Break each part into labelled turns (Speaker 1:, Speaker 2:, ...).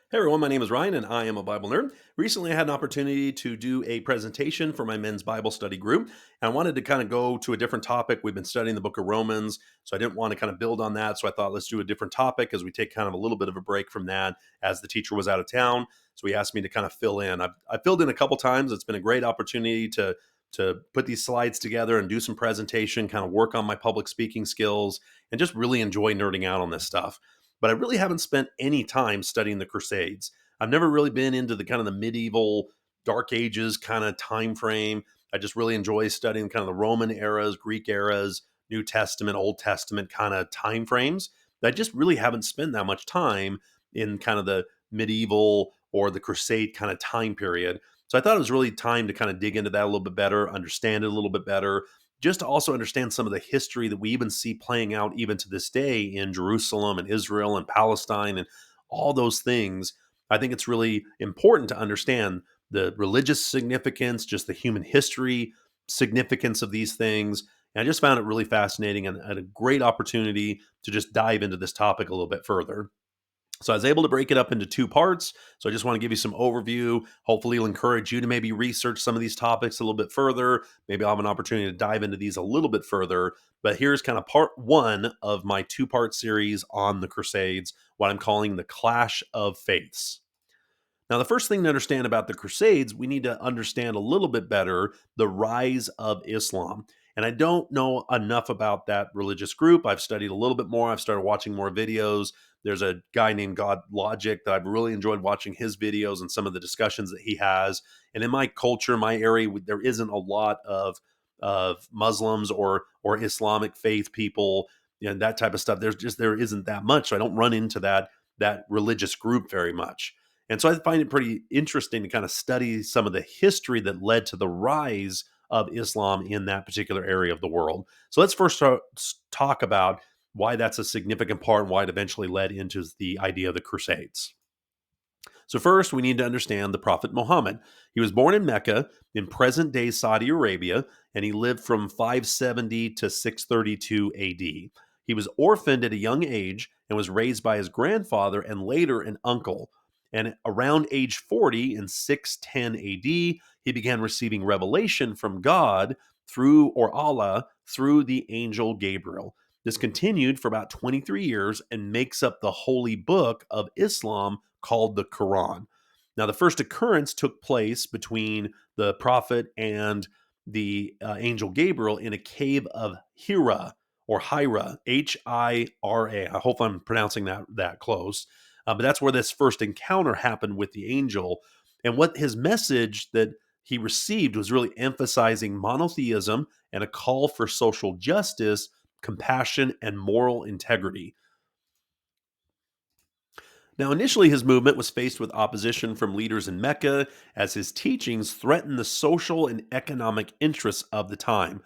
Speaker 1: Hey everyone, my name is Ryan and I am a Bible nerd. Recently, I had an opportunity to do a presentation for my men's Bible study group. And I wanted to kind of go to a different topic. We've been studying the book of Romans, so I didn't want to kind of build on that. So I thought, let's do a different topic as we take kind of a little bit of a break from that as the teacher was out of town. So he asked me to kind of fill in. I filled in a couple times. It's been a great opportunity to put these slides together and do some presentation, kind of work on my public speaking skills, and just really enjoy nerding out on this stuff, but I really haven't spent any time studying the Crusades. I've never really been into the kind of the medieval Dark Ages kind of time frame. I just really enjoy studying kind of the Roman eras, Greek eras, New Testament, Old Testament kind of time frames. I just really haven't spent that much time in kind of the medieval or the Crusade kind of time period. So I thought it was really time to kind of dig into that a little bit better, understand it a little bit better, just to also understand some of the history that we even see playing out even to this day in Jerusalem and Israel and Palestine and all those things. I think it's really important to understand the religious significance, just the human history significance of these things. And I just found it really fascinating and a great opportunity to just dive into this topic a little bit further. So I was able to break it up into two parts. So I just want to give you some overview. Hopefully, it'll encourage you to maybe research some of these topics a little bit further. Maybe I'll have an opportunity to dive into these a little bit further. But here's kind of part one of my two-part series on the Crusades, what I'm calling the Clash of Faiths. Now, the first thing to understand about the Crusades, we need to understand a little bit better the rise of Islam. And I don't know enough about that religious group. I've studied a little bit more. I've started watching more videos. There's a guy named God Logic that I've really enjoyed watching his videos and some of the discussions that he has. And in my culture, my area, there isn't a lot of Muslims or Islamic faith people, that type of stuff. There isn't that much. So I don't run into that religious group very much. And so I find it pretty interesting to kind of study some of the history that led to the rise of Islam in that particular area of the world. So let's first talk about why that's a significant part and why it eventually led into the idea of the Crusades. So, first, we need to understand the Prophet Muhammad. He was born in Mecca in present day Saudi Arabia, and he lived from 570 to 632 AD. He was orphaned at a young age and was raised by his grandfather and later an uncle. And around age 40 in 610 AD, he began receiving revelation from God through, or Allah, through the angel Gabriel. This continued for about 23 years and makes up the holy book of Islam called the Quran. Now, the first occurrence took place between the prophet and the angel Gabriel in a cave of Hira or Hira, Hira. I hope I'm pronouncing that close. But that's where this first encounter happened with the angel. And what his message that he received was really emphasizing monotheism and a call for social justice, compassion, and moral integrity. Now, initially, his movement was faced with opposition from leaders in Mecca as his teachings threatened the social and economic interests of the time.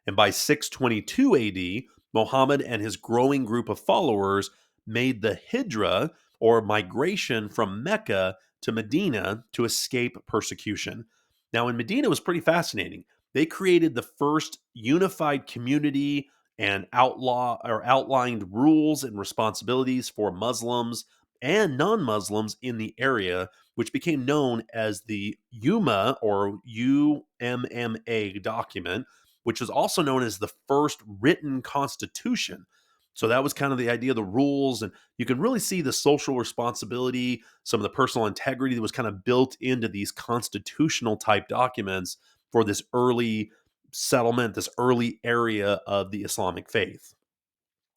Speaker 1: And by 622 AD, Muhammad and his growing group of followers made the Hijra, or migration from Mecca to Medina to escape persecution. Now, in Medina, it was pretty fascinating. They created the first unified community and outlined rules and responsibilities for Muslims and non-Muslims in the area, which became known as the UMA or UMMA document, which was also known as the first written constitution. So that was kind of the idea of the rules, and you can really see the social responsibility, some of the personal integrity that was kind of built into these constitutional type documents for this early settlement, this early area of the Islamic faith.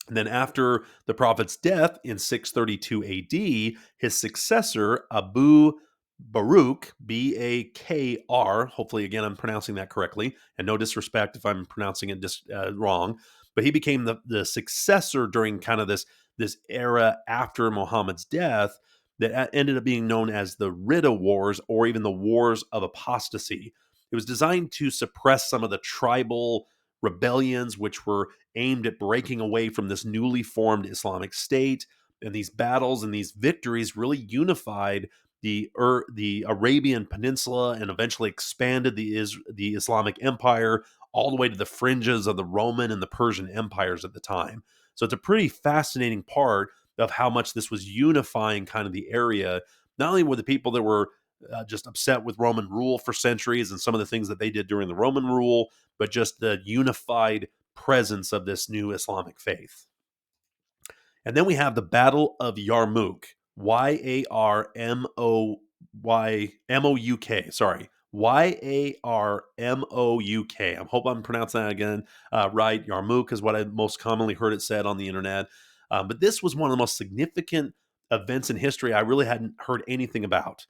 Speaker 1: And then after the prophet's death in 632 AD, his successor, Abu Baruch, Bakr, hopefully again I'm pronouncing that correctly, and no disrespect if I'm pronouncing it wrong, but he became the successor during kind of this era after Muhammad's death that ended up being known as the Ridda Wars or even the Wars of Apostasy. It was designed to suppress some of the tribal rebellions, which were aimed at breaking away from this newly formed Islamic State. And these battles and these victories really unified the Arabian Peninsula and eventually expanded the Islamic Empire all the way to the fringes of the Roman and the Persian empires at the time. So it's a pretty fascinating part of how much this was unifying kind of the area. not only were the people that were just upset with Roman rule for centuries and some of the things that they did during the Roman rule, but just the unified presence of this new Islamic faith. And then we have the Battle of Yarmouk, Yarmouk. Sorry, Yarmouk. I hope I'm pronouncing that again right. Yarmouk is what I most commonly heard it said on the internet. But this was one of the most significant events in history I really hadn't heard anything about.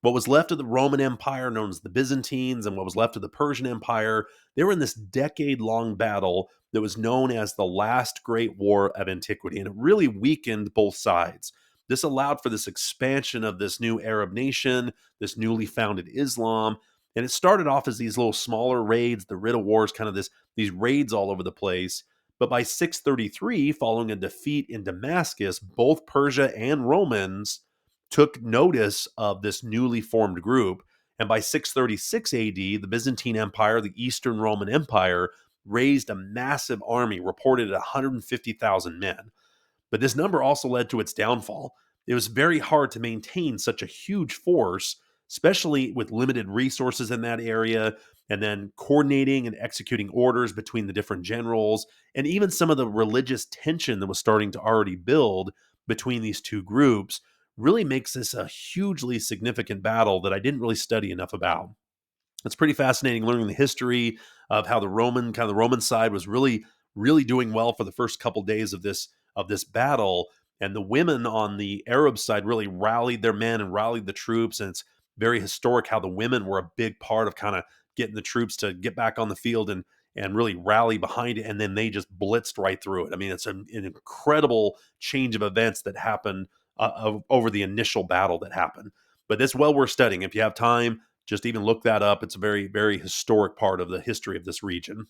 Speaker 1: What was left of the Roman Empire, known as the Byzantines, and what was left of the Persian Empire, they were in this decade-long battle that was known as the last great war of antiquity, and it really weakened both sides. This allowed for this expansion of this new Arab nation, this newly founded Islam, and it started off as these little smaller raids, the Ridda Wars, kind of these raids all over the place. But by 633, following a defeat in Damascus, both Persia and Romans took notice of this newly formed group. And by 636 AD, the Byzantine Empire, the Eastern Roman Empire, raised a massive army, reported at 150,000 men. But this number also led to its downfall. It was very hard to maintain such a huge force, especially with limited resources in that area, and then coordinating and executing orders between the different generals, and even some of the religious tension that was starting to already build between these two groups really makes this a hugely significant battle that I didn't really study enough about. It's pretty fascinating learning the history of how the Roman side was really doing well for the first couple days of this battle, and the women on the Arab side really rallied their men and rallied the troops. And it's very historic how the women were a big part of kind of getting the troops to get back on the field and really rally behind it, and then they just blitzed right through it. I mean, it's an incredible change of events that happened over the initial battle that happened. But it's well worth studying if you have time. Just even look that up. It's a very, very historic part of the history of this region.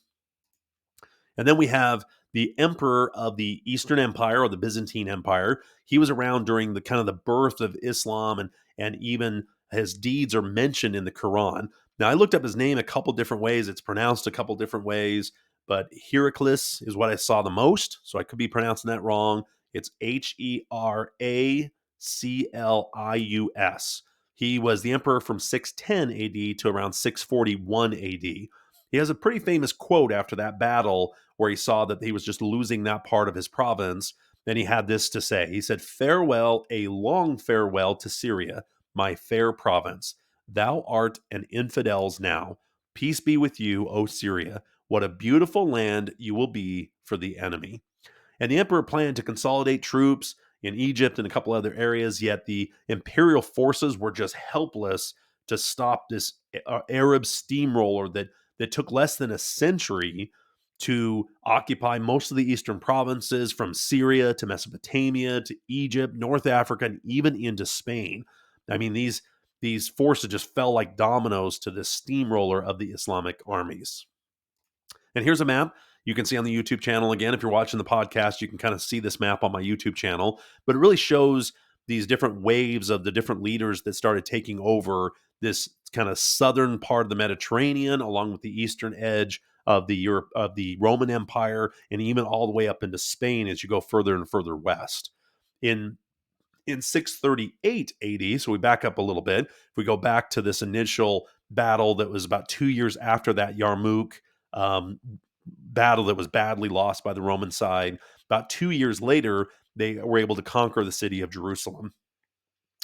Speaker 1: And then we have the emperor of the Eastern Empire, or the Byzantine Empire. He was around during the kind of the birth of Islam, and even his deeds are mentioned in the Quran. Now, I looked up his name a couple different ways. It's pronounced a couple different ways, but Heraclius is what I saw the most. So I could be pronouncing that wrong. It's Heraclius. He was the emperor from 610 AD to around 641 AD. He has a pretty famous quote after that battle where he saw that he was just losing that part of his province. Then he had this to say. He said, "Farewell, a long farewell to Syria, my fair province. Thou art an infidel's now. Peace be with you, O Syria. What a beautiful land you will be for the enemy." And the emperor planned to consolidate troops in Egypt and a couple other areas, yet the imperial forces were just helpless to stop this Arab steamroller that took less than a century to occupy most of the eastern provinces, from Syria to Mesopotamia to Egypt, North Africa, and even into Spain. I mean, these forces just fell like dominoes to this steamroller of the Islamic armies. And here's a map you can see on the YouTube channel. Again, if you're watching the podcast, you can kind of see this map on my YouTube channel. But it really shows these different waves of the different leaders that started taking over this kind of southern part of the Mediterranean, along with the eastern edge of the Roman Empire, and even all the way up into Spain as you go further and further west. In 638 AD, so we back up a little bit. If we go back to this initial battle that was about 2 years after that Yarmouk um, battle that was badly lost by the Roman side, about 2 years later, they were able to conquer the city of Jerusalem.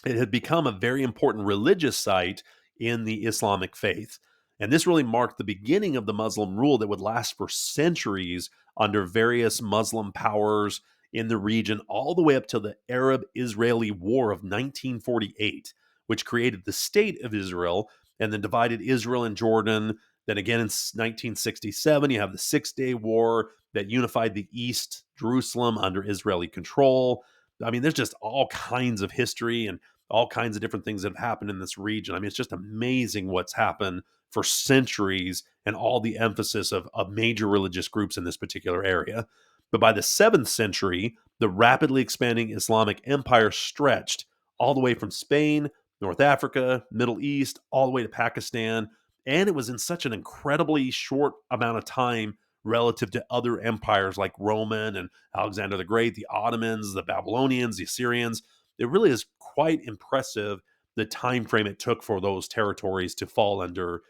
Speaker 1: It had become a very important religious site in the Islamic faith. And this really marked the beginning of the Muslim rule that would last for centuries under various Muslim powers in the region, all the way up to the Arab Israeli War of 1948, which created the state of Israel and then divided Israel and Jordan. Then again in 1967, you have the 6 Day War that unified the East Jerusalem under Israeli control. I mean, there's just all kinds of history and all kinds of different things that have happened in this region. I mean, it's just amazing what's happened for centuries and all the emphasis of major religious groups in this particular area. But by the 7th century, the rapidly expanding Islamic empire stretched all the way from Spain, North Africa, Middle East, all the way to Pakistan. And it was in such an incredibly short amount of time relative to other empires like Roman and Alexander the Great, the Ottomans, the Babylonians, the Assyrians. It really is quite impressive the time frame it took for those territories to fall under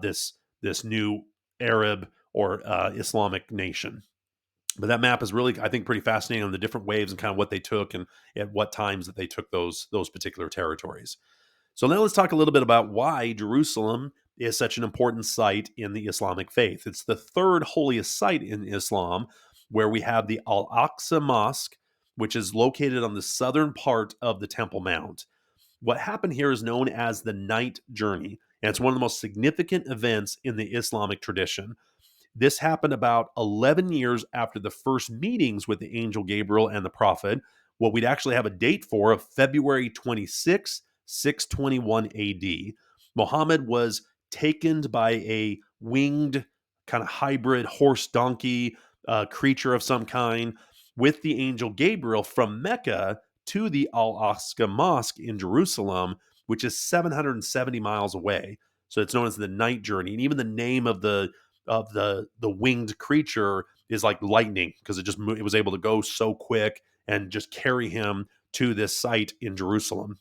Speaker 1: this new Arab or Islamic nation. But that map is really, I think, pretty fascinating on the different waves and kind of what they took and at what times that they took those particular territories. So now let's talk a little bit about why Jerusalem is such an important site in the Islamic faith. It's the third holiest site in Islam, where we have the Al Aqsa Mosque, which is located on the southern part of the Temple Mount. What happened here is known as the Night Journey, and it's one of the most significant events in the Islamic tradition. This happened about 11 years after the first meetings with the angel Gabriel and the prophet, what we'd actually have a date for of February 26, 621 AD. Muhammad was taken by a winged kind of hybrid horse donkey creature of some kind with the angel Gabriel from Mecca to the Al Aqsa Mosque in Jerusalem, which is 770 miles away. So it's known as the night journey. And even the name of the winged creature is like lightning, because it was able to go so quick and just carry him to this site in Jerusalem.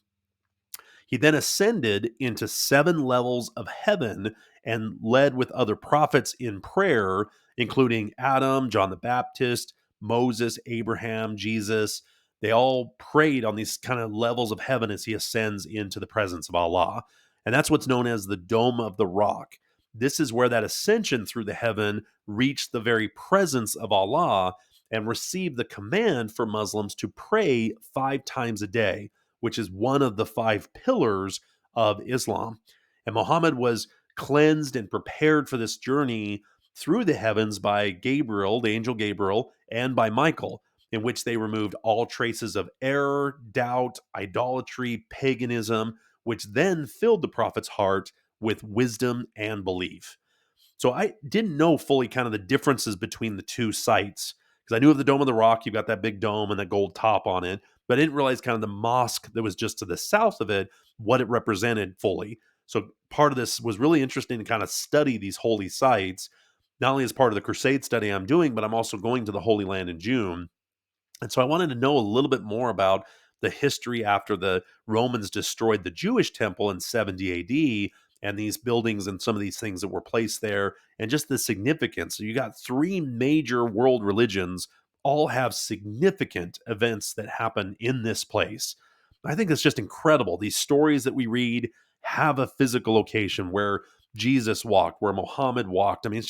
Speaker 1: He then ascended into 7 levels of heaven and led with other prophets in prayer, including Adam, John the Baptist, Moses, Abraham, Jesus. They all prayed on these kind of levels of heaven as he ascends into the presence of Allah. And that's what's known as the Dome of the Rock. This is where that ascension through the heaven reached the very presence of Allah and received the command for Muslims to pray 5 times a day, which is one of the 5 pillars of Islam. And Muhammad was cleansed and prepared for this journey through the heavens by Gabriel, the angel Gabriel, and by Michael, in which they removed all traces of error, doubt, idolatry, paganism, which then filled the prophet's heart with wisdom and belief. So I didn't know fully kind of the differences between the two sites, because I knew of the Dome of the Rock. You've got that big dome and that gold top on it, but I didn't realize kind of the mosque that was just to the south of it, what it represented fully. So part of this was really interesting to kind of study these holy sites, not only as part of the Crusade study I'm doing, but I'm also going to the Holy Land in June. And so I wanted to know a little bit more about the history after the Romans destroyed the Jewish temple in 70 AD, and these buildings and some of these things that were placed there, and just the significance. So you got 3 major world religions all have significant events that happen in this place. I think that's just incredible. These stories that we read have a physical location where Jesus walked, where Muhammad walked. I mean,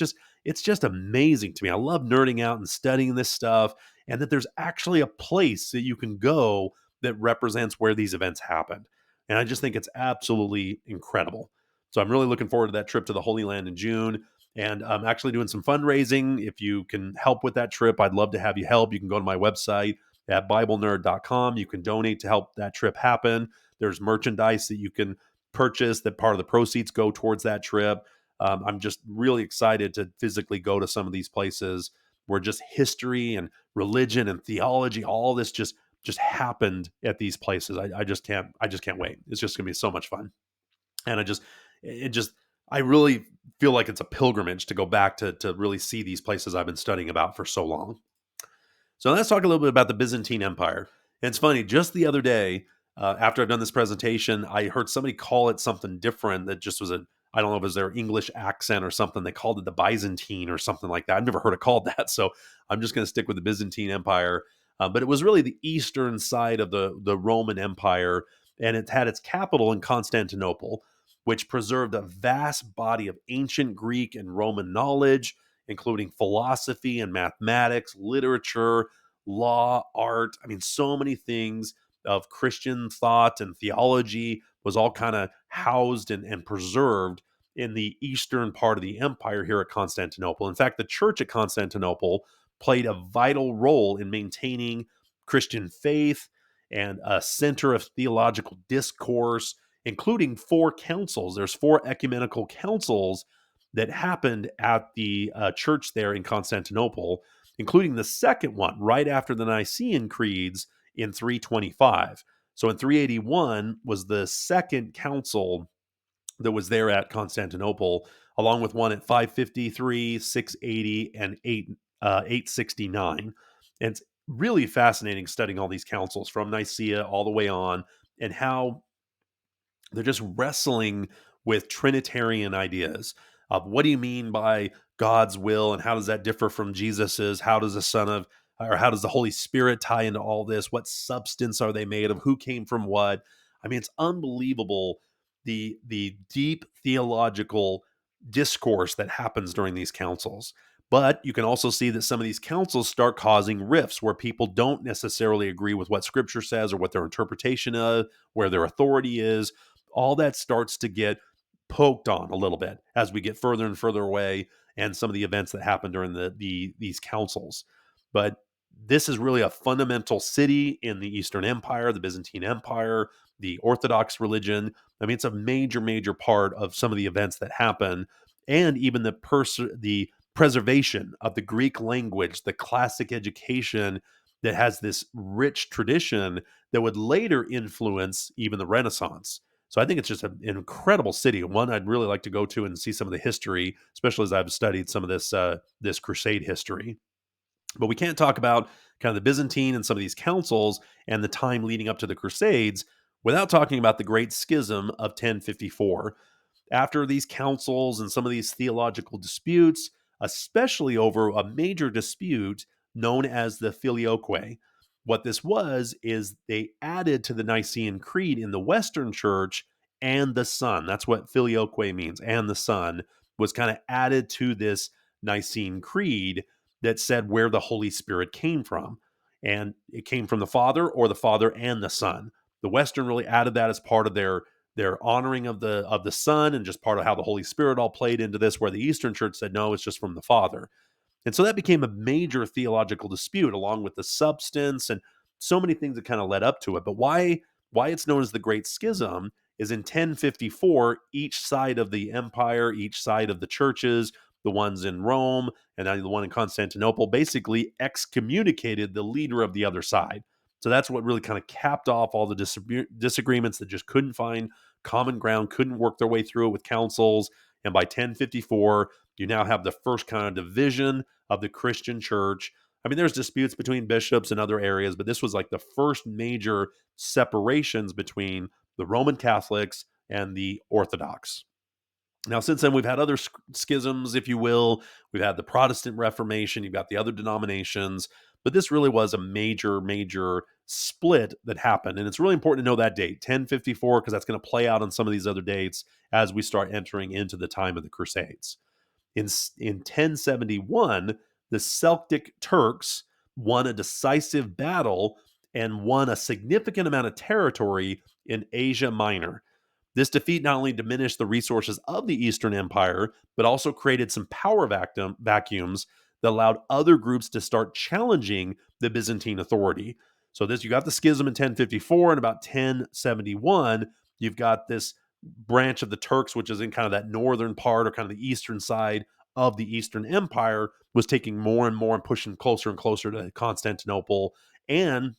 Speaker 1: it's just amazing to me. I love nerding out and studying this stuff, and that there's actually a place that you can go that represents where these events happened. And I just think it's absolutely incredible. So I'm really looking forward to that trip to the Holy Land in June. And I'm actually doing some fundraising. If you can help with that trip, I'd love to have you help. You can go to my website at BibleNerd.com. You can donate to help that trip happen. There's merchandise that you can purchase that part of the proceeds go towards that trip. I'm just really excited to physically go to some of these places where just history and religion and theology, all this just happened at these places. I just can't wait. It's just gonna be so much fun. And it just I really feel like it's a pilgrimage to go back to really see these places I've been studying about for so long. So let's talk a little bit about the Byzantine Empire. And it's funny, just the other day, after I've done this presentation, I heard somebody call it something different that just was I don't know if it was their English accent or something. They called it the Byzantine or something like that. I've never heard it called that. So I'm just going to stick with the Byzantine Empire. But it was really the eastern side of the Roman Empire, and it had its capital in Constantinople, which preserved a vast body of ancient Greek and Roman knowledge, including philosophy and mathematics, literature, law, art. I mean, so many things of Christian thought and theology was all kind of housed and preserved in the eastern part of the empire here at Constantinople. In fact, the church at Constantinople played a vital role in maintaining Christian faith and a center of theological discourse, including 4 councils. There's 4 ecumenical councils that happened at the church there in Constantinople, including the second one right after the Nicene Creeds in 325. So in 381 was the second council that was there at Constantinople, along with one at 553, 680, and 869. And it's really fascinating studying all these councils from Nicaea all the way on. and how they're just wrestling with Trinitarian ideas of what do you mean by God's will and how does that differ from Jesus's? How does the Son of, or how does the Holy Spirit tie into all this? What substance are they made of? Who came from what? I mean, it's unbelievable the deep theological discourse that happens during these councils. But you can also see that some of these councils start causing rifts where people don't necessarily agree with what Scripture says or what their interpretation of, where their authority is. All that starts to get poked on a little bit as we get further and further away, and some of the events that happen during these councils. But this is really a fundamental city in the Eastern Empire, the Byzantine Empire, the Orthodox religion. I mean, it's a major, major part of some of the events that happen, and even the preservation of the Greek language, the classic education that has this rich tradition that would later influence even the Renaissance. So I think it's just an incredible city, one I'd really like to go to and see some of the history, especially as I've studied some of this Crusade history. But we can't talk about kind of the Byzantine and some of these councils and the time leading up to the Crusades without talking about the Great Schism of 1054. After these councils and some of these theological disputes, especially over a major dispute known as the Filioque. What this was is they added to the Nicene Creed in the Western Church and the Son. That's what Filioque means, and the Son was kind of added to this Nicene Creed that said where the Holy Spirit came from. And it came from the Father or the Father and the Son. The Western really added that as part of their honoring of the Son and just part of how the Holy Spirit all played into this, where the Eastern Church said, no, it's just from the Father. And so that became a major theological dispute along with the substance and so many things that kind of led up to it. But why it's known as the Great Schism is in 1054, each side of the empire, each side of the churches, the ones in Rome and then the one in Constantinople, basically excommunicated the leader of the other side. So that's what really kind of capped off all the disagreements that just couldn't find common ground, couldn't work their way through it with councils. And by 1054, you now have the first kind of division of the Christian church. I mean, there's disputes between bishops and other areas, but this was like the first major separations between the Roman Catholics and the Orthodox. Now, since then, we've had other schisms, if you will. We've had the Protestant Reformation, you've got the other denominations, but this really was a major, major split that happened. And it's really important to know that date, 1054, because that's going to play out on some of these other dates as we start entering into the time of the Crusades. In 1071, the Seljuk Turks won a decisive battle and won a significant amount of territory in Asia Minor. This defeat not only diminished the resources of the Eastern Empire, but also created some power vacuums that allowed other groups to start challenging the Byzantine authority. So you got the schism in 1054, and about 1071, you've got this branch of the Turks, which is in kind of that northern part or kind of the eastern side of the Eastern Empire, was taking more and more and pushing closer and closer to Constantinople. And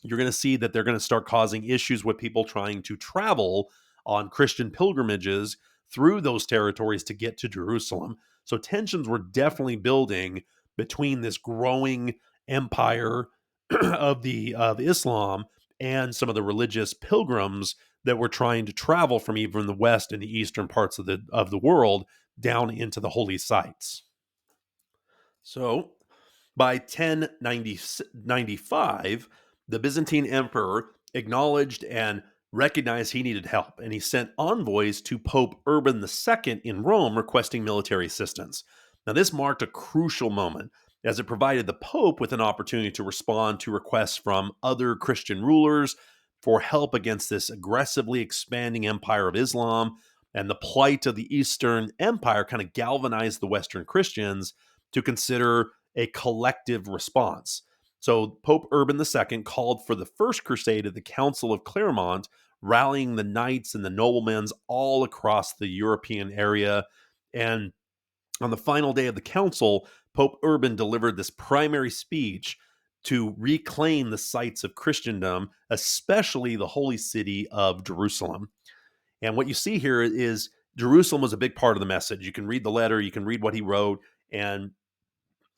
Speaker 1: you're going to see that they're going to start causing issues with people trying to travel on Christian pilgrimages through those territories to get to Jerusalem. So tensions were definitely building between this growing empire of Islam and some of the religious pilgrims that were trying to travel from even the west and the eastern parts of the world down into the holy sites. So by 1095, the Byzantine emperor acknowledged and recognized he needed help, and he sent envoys to Pope Urban II in Rome requesting military assistance. Now, this marked a crucial moment as it provided the Pope with an opportunity to respond to requests from other Christian rulers for help against this aggressively expanding empire of Islam. And the plight of the Eastern Empire kind of galvanized the Western Christians to consider a collective response. So Pope Urban II called for the First Crusade at the Council of Clermont, rallying the knights and the noblemen all across the European area. And on the final day of the council, Pope Urban delivered this primary speech to reclaim the sites of Christendom, especially the holy city of Jerusalem. And what you see here is Jerusalem was a big part of the message. You can read the letter, you can read what he wrote, and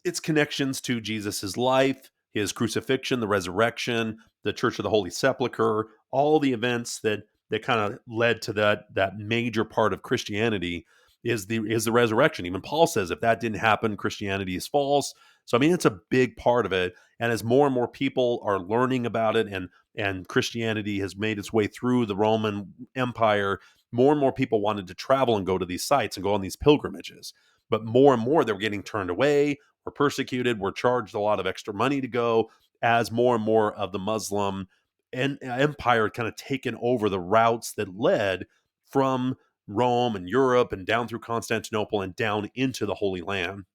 Speaker 1: its connections to Jesus's life, his crucifixion, the resurrection, the Church of the Holy Sepulchre, all the events that kind of led to that major part of Christianity is the resurrection. Even Paul says if that didn't happen, Christianity is false. So I mean, it's a big part of it. And as more and more people are learning about it, and Christianity has made its way through the Roman Empire, more and more people wanted to travel and go to these sites and go on these pilgrimages. But more and more they were getting turned away, were persecuted, were charged a lot of extra money to go, as more and more of the Muslim empire had kind of taken over the routes that led from Rome and Europe and down through Constantinople and down into the Holy Land.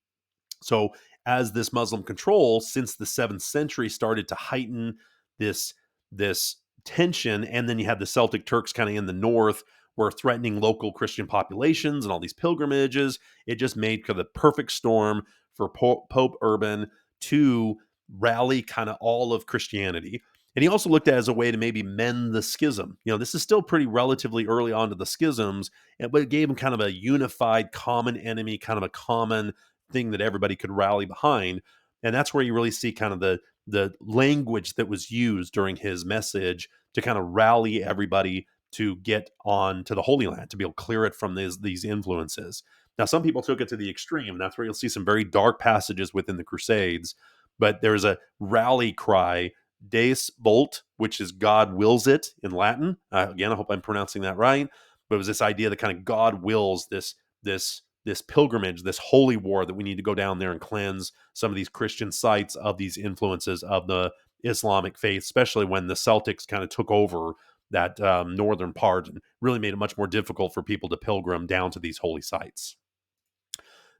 Speaker 1: So, as this Muslim control since the 7th century started to heighten this this tension, and then you had the Celtic Turks kind of in the north were threatening local Christian populations and all these pilgrimages, it just made kind of the perfect storm for Pope Urban to rally kind of all of Christianity. And he also looked at it as a way to maybe mend the schism. This is still pretty relatively early on to the schisms, but it gave him kind of a unified common enemy, kind of a common thing that everybody could rally behind. And that's where you really see kind of the language that was used during his message to kind of rally everybody to get on to the Holy Land, to be able to clear it from these influences. Now, some people took it to the extreme, and that's where you'll see some very dark passages within the Crusades. But there's a rally cry, Deus Vult, which is God wills it in Latin. Again, I hope I'm pronouncing that right. But it was this idea that kind of God wills this pilgrimage, this holy war, that we need to go down there and cleanse some of these Christian sites of these influences of the Islamic faith, especially when the Celtics kind of took over that northern part and really made it much more difficult for people to pilgrim down to these holy sites.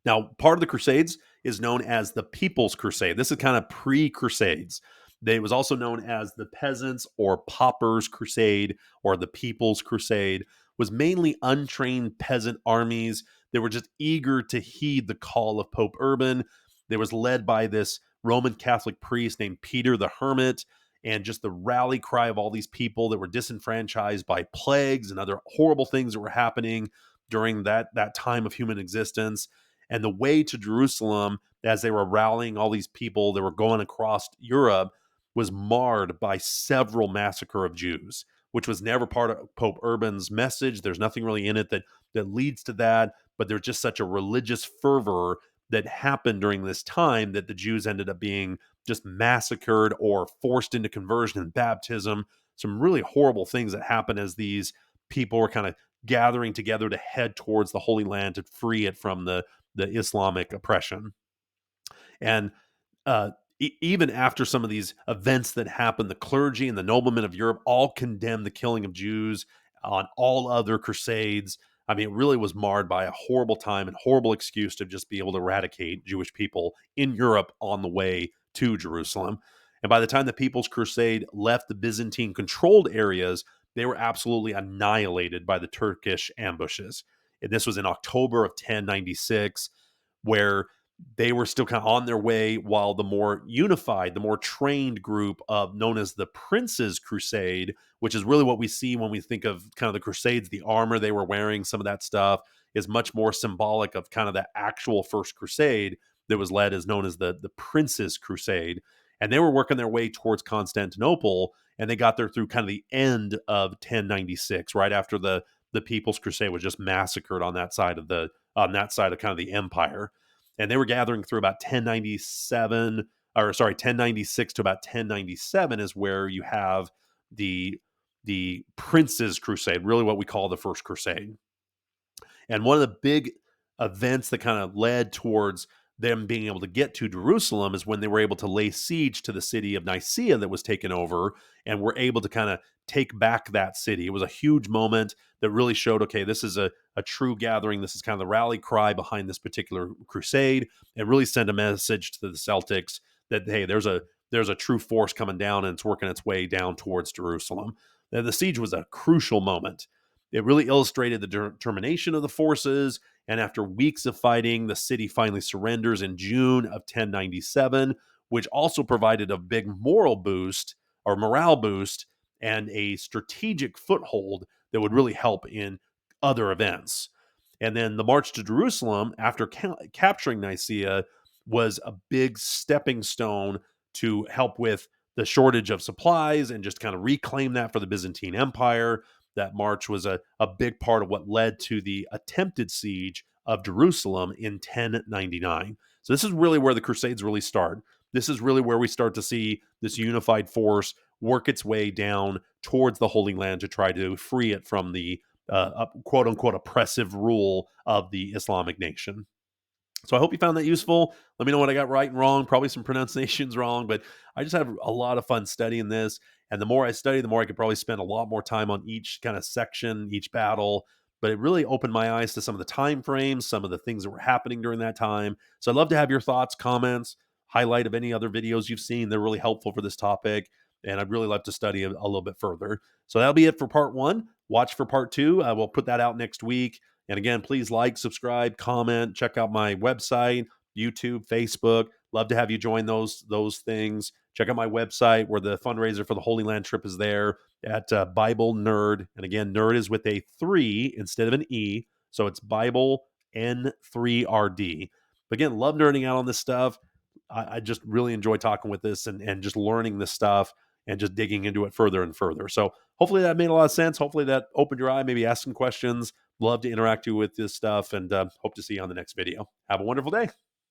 Speaker 1: Now, part of the Crusades is known as the People's Crusade. This is kind of pre-Crusades. It was also known as the Peasants or Paupers Crusade, or the People's Crusade. Was mainly untrained peasant armies that were just eager to heed the call of Pope Urban. It was led by this Roman Catholic priest named Peter the Hermit, and just the rally cry of all these people that were disenfranchised by plagues and other horrible things that were happening during that time of human existence. And the way to Jerusalem, as they were rallying all these people that were going across Europe, was marred by several massacre of Jews, which was never part of Pope Urban's message. There's nothing really in it that leads to that, but there's just such a religious fervor that happened during this time that the Jews ended up being just massacred or forced into conversion and baptism. Some really horrible things that happened as these people were kind of gathering together to head towards the Holy Land to free it from the Islamic oppression. And even after some of these events that happened, the clergy and the noblemen of Europe all condemned the killing of Jews on all other crusades. I mean, it really was marred by a horrible time and horrible excuse to just be able to eradicate Jewish people in Europe on the way to Jerusalem. And by the time the People's Crusade left the Byzantine controlled areas, they were absolutely annihilated by the Turkish ambushes. And this was in October of 1096, where they were still kind of on their way, while the more unified, the more trained group of known as the Prince's Crusade, which is really what we see when we think of kind of the Crusades, the armor they were wearing, some of that stuff is much more symbolic of kind of the actual First Crusade that was led as known as the Prince's Crusade. And they were working their way towards Constantinople, and they got there through kind of the end of 1096, right after the People's Crusade was just massacred on that side of kind of the empire. And they were gathering through about 1096 to about 1097 is where you have the Prince's Crusade, really what we call the First Crusade. And one of the big events that kind of led towards them being able to get to Jerusalem is when they were able to lay siege to the city of Nicaea that was taken over, and were able to kind of take back that city. It was a huge moment that really showed, okay, this is a true gathering. This is kind of the rally cry behind this particular crusade, and really send a message to the Celtics that, hey, there's a true force coming down, and it's working its way down towards Jerusalem. And the siege was a crucial moment. It really illustrated the determination of the forces, and after weeks of fighting, the city finally surrenders in June of 1097, which also provided a big morale boost, and a strategic foothold that would really help in other events. And then the march to Jerusalem after capturing Nicaea was a big stepping stone to help with the shortage of supplies and just kind of reclaim that for the Byzantine Empire. That march was a big part of what led to the attempted siege of Jerusalem in 1099. So this is really where the Crusades really start. This is really where we start to see this unified force work its way down towards the Holy Land to try to free it from the quote unquote oppressive rule of the Islamic nation. So I hope you found that useful. Let me know what I got right and wrong. Probably some pronunciations wrong, but I just had a lot of fun studying this. And the more I study, the more I could probably spend a lot more time on each kind of section, each battle. But it really opened my eyes to some of the time frames, some of the things that were happening during that time. So I'd love to have your thoughts, comments, highlight of any other videos you've seen. They're really helpful for this topic. And I'd really love to study a little bit further. So that'll be it for part one. Watch for part two. I will put that out next week. And again, please like, subscribe, comment, check out my website, YouTube, Facebook. Love to have you join those things. Check out my website where the fundraiser for the Holy Land trip is there at Bible Nerd. And again, nerd is with a 3 instead of an E. So it's Bible N3RD. But again, love nerding out on this stuff. I just really enjoy talking with this and just learning this stuff and just digging into it further and further. So hopefully that made a lot of sense. Hopefully that opened your eye, maybe ask some questions. Love to interact with this stuff and hope to see you on the next video. Have a wonderful day.